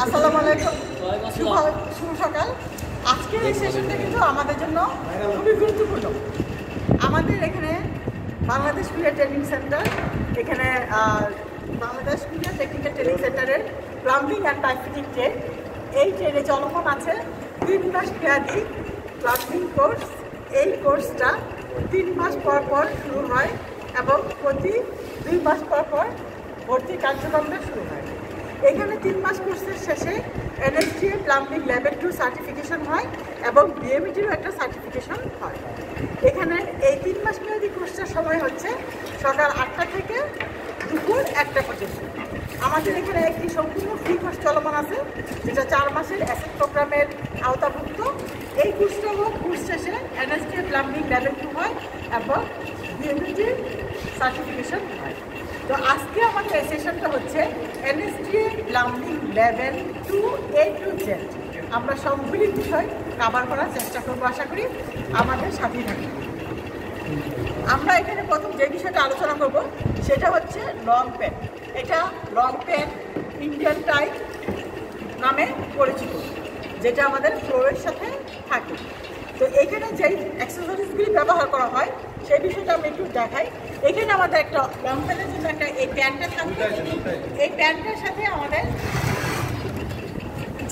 আসসালামু আলাইকুম, শুভ সকাল। আজকের এই সেশনটা কিন্তু আমাদের জন্য খুবই গুরুত্বপূর্ণ। আমাদের এখানে বাংলাদেশ কুরিয়ার ট্রেনিং সেন্টার, এখানে বাংলাদেশ কুরিয়ার টেকনিক্যাল ট্রেনিং সেন্টারের plumbing and pipe fitting trade, এই ট্রেনে চলমান আছে 3 মাস মেয়াদি প্লাম্বিং কোর্স। এই কোর্সটা 3 মাস পর পর শুরু হয় এবং প্রতি 2 মাস পর পর ভর্তি কার্যক্রমটা শুরু হয়। এখানে 3 মাস কোর্সের শেষে NSTA প্লাম্বিং লেভেল 2 সার্টিফিকেশন হয় এবং BMETরও একটা সার্টিফিকেশন হয়। এখানে এই 3 মাস মেয়াদি কোর্সটার সময় হচ্ছে সকাল 8টা থেকে দুপুর 1টা পর্যন্ত। আমাদের এখানে একটি সম্পূর্ণ ফ্রি কোর্স চলমান আছে, যেটা 4 মাসের অ্যাসেট প্রোগ্রামের আওতাভুক্ত। এই কোর্সটাও কোর্স শেষে NSTA প্লাম্বিং লেভেল 2 হয় এবং BMET সার্টিফিকেশন হয়। তো আজকে আমাদের সেশনটা হচ্ছে NSTA plumbing level 2 A to Z। আমরা সবগুলি বিষয় কভার করার চেষ্টা করবো, আশা করি আমাদের সাথেই থাকবে। আমরা এখানে প্রথম যে বিষয়টা আলোচনা করব সেটা হচ্ছে লং প্যান। এটা লং প্যান ইন্ডিয়ান টাইপ নামে পরিচিত, যেটা আমাদের ফ্লোরের সাথে থাকে। তো এখানে যেই অ্যাক্সেসরিজগুলি ব্যবহার করা হয় সেই বিষয়টা আমি একটু দেখাই। এখানে আমাদের একটা লং প্যানের জন্য একটা এই প্যান্টটা থাকবে। এই প্যান্টটার সাথে আমাদের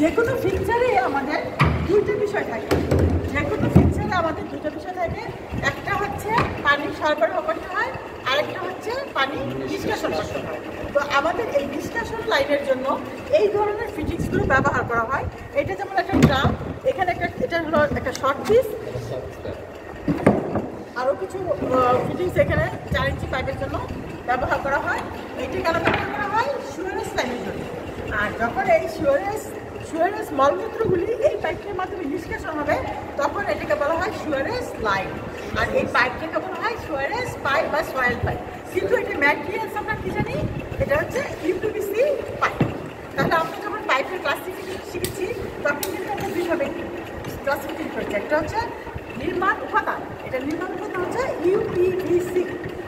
যে কোনো ফিচারে আমাদের দুইটা বিষয় থাকে। যে কোনো ফিচারে আমাদের দুটো বিষয় থাকে, একটা হচ্ছে পানি সরবরাহ করতে হয়, আরেকটা হচ্ছে পানি নিষ্কাশন করতে হয়। তো আমাদের এই নিষ্কাশন লাইনের জন্য এই ধরনের ফিটিংসগুলো ব্যবহার করা হয়। এটা যেমন একটা ড্রাম, এখানে এটা হলো একটা শর্ট পিস, আরও কিছু ফিটিংস এখানে 4 ইঞ্চি পাইপের জন্য ব্যবহার করা হয়। এটি কেন ব্যবহার করা হয়? সুয়ারেজ লাইনের জন্য। আর যখন এই সুয়ারেজ মলমূত্রগুলি এই পাইপের মাধ্যমে নিষ্কাশন হবে তখন এটাকে বলা হয় সুয়ারেজ লাইন। আর এই পাইপটাকে বলা হয় সুয়ারেজ পাইপ বা সয়েল পাইপ। কিন্তু এটা ম্যাটেরিয়ালস আমরা কি জানি? এটা হচ্ছে UPVC পাইপ। তাহলে আমরা যখন পাইপের ক্লাসিফিকেশন শিখেছি তখন কিন্তু আমরা দুইভাবে ক্লাসিফিকেশন করেছি। একটা হচ্ছে নির্মাণ উপাদান, এটা নির্মাণ উপাদান হচ্ছে UPVC।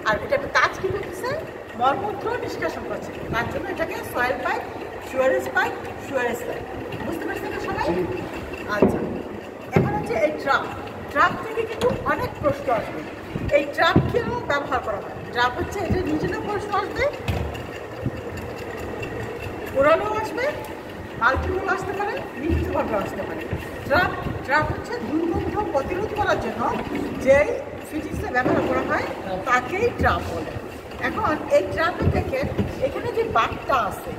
আর এটা কাজ কি করতেছে? মলমূত্র নিষ্কাশন করছে, তার জন্য এটাকে soil pipe, Suarez pipe, Suarez pipe. বুঝতে পারছেন না সবাই? আচ্ছা, এখন হচ্ছে এই ট্রাপ থেকে কিন্তু অনেক প্রশ্ন আসবে। এই ট্রাপ কেন ব্যবহার করা হয়? ট্রাপ হচ্ছে এটা নিজেরও প্রশ্ন আসবে, পুরানো আসবে, মাল্টিপল আসতে পারে, নিশ্চিতভাবে আসতে পারে। ট্রাপ হচ্ছে দুর্গন্ধ প্রতিরোধ করার জন্য যে ফিটিংসটা ব্যবহার করা হয় তাকেই ট্রাপ বলে। এখন এই ট্রাপে থেকে এখানে যে বাঁকটা আছে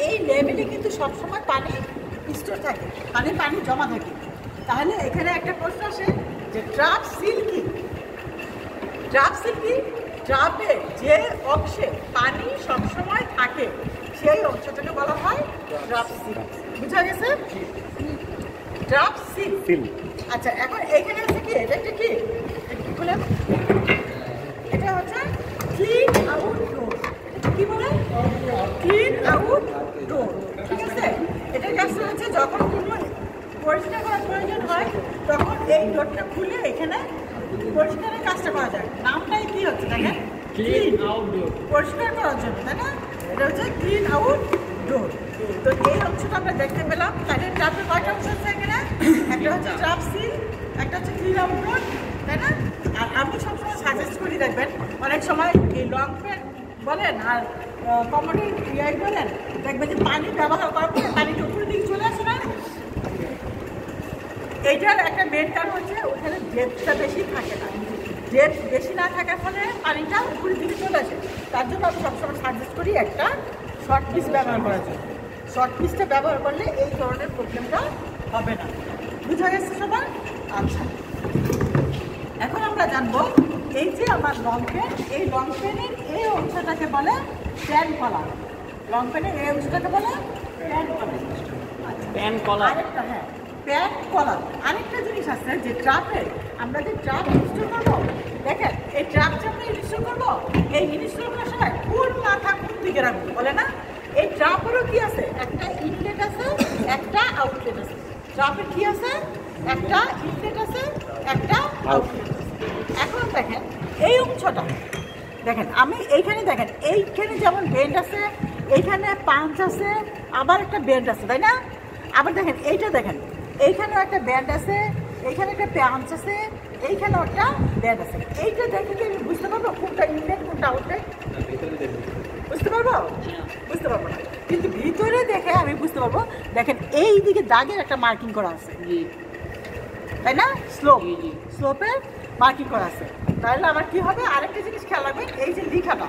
এই লেভেলে কিন্তু সবসময় পানি স্টোর থাকে, পানি জমা থাকে। তাহলে এখানে একটা প্রশ্ন আসে যে ট্রাপ সিল কি? ট্রাপের যে অংশে পানি সবসময় থাকে সেই অংশটাকে বলা হয় ট্রাপ সিল। বুঝা গেছে? Trap seal. আচ্ছা, এখন এখানে আছে কি? এটা একটা কি বলে? এটা হচ্ছে ক্লিন আউট ডোর। কি বলে? ক্লিন আউট ডোর। ঠিক আছে? এটার কাজটা হচ্ছে যখন কোনো পরিষ্কার করার প্রয়োজন হয় তখন এই ডোরটা খুলে এখানে পরিষ্কারের কাজটা করা যায়। নামটাই কি হচ্ছে? দেখেন, ক্লিন আউট ডোর, পরিষ্কার করার জন্য, তাই না? এটা হচ্ছে ক্লিন আউট ডোর। তো এই অংশটা আমরা দেখতে পেলাম। তাহলে ট্রাপের কয়টা অংশ আছে এখানে? একটা হচ্ছে ট্রাপ সিল, একটা হচ্ছে ক্লিন আউট ডোর, তাই না? আর আমি সবসময় সাজেস্ট করি, দেখবেন অনেক সময় এই লং প্যান বলেন আর কমোডিটি ইয়াই বলেন, দেখবেন যে পানি ব্যবহার করার পরে পানিটা উপরের দিকে চলে আসে না? এইটার একটা মেন কারণ হচ্ছে ওখানে ডেপথটা বেশি থাকে না। ডেপথ বেশি না থাকার ফলে পানিটা উপরের দিকে চলে আসে। তার জন্য আমি সবসময় সাজেস্ট করি একটা শর্ট পিস ব্যবহার করার জন্য। শর্ট পিসটা ব্যবহার করলে এই ধরনের প্রবলেমটা হবে না। বুঝা গেছে সবার? আচ্ছা, এখন আমরা জানবো এই যে আমার লং প্যান, এই লং প্যানের এই অংশটাকে বলে প্যান কলার। লং প্যানের এই অংশটাকে বলে প্যান কলার। প্যান কলার আরেকটা, হ্যাঁ, প্যান কলার। আরেকটা জিনিস আছে যে ট্রাপে আমরা যে ট্রাপ ইনস্টল করবো, দেখেন এই ট্রাপটা আমরা ইনস্টল করবো, এই ইনস্টল করার সময় কোন মাথা কোন দিকে রাখবো বলে না? এই ট্রাপেরও কি আছে? একটা ইনলেট আছে, একটা আউটলেট আছে। ট্রাপের কি আছে? একটা ইনলেট আছে, একটা আউটলেট আছে। এখন দেখেন এই অংশটা দেখেন আমি এইখানে দেখেন এইখানে যেমন বেন্ড আছে, এইখানে পাঞ্চ আছে, আবার একটা বেন্ড আছে, তাই না? আবার দেখেন এইটা দেখেন, এইখানেও একটা ব্যান্ড আছে, এইখানে একটা পাঞ্চ আছে, এইখানেও একটা ব্যান্ড আছে। এইটা দেখে কি আমি বুঝতে পারবো কোনটা ইনলেট কোনটা আউটলেট? বুঝতে পারবো? বুঝতে পারবো না, কিন্তু ভিতরে দেখে আমি বুঝতে পারবো। দেখেন এই দিকে দাগের একটা মার্কিং করা আছে, তাই না? স্লোপের মার্কিং করা আছে। তাহলে আবার কি হবে, আরেকটা জিনিস খেয়াল রাখবেন, এই যে লেখাটা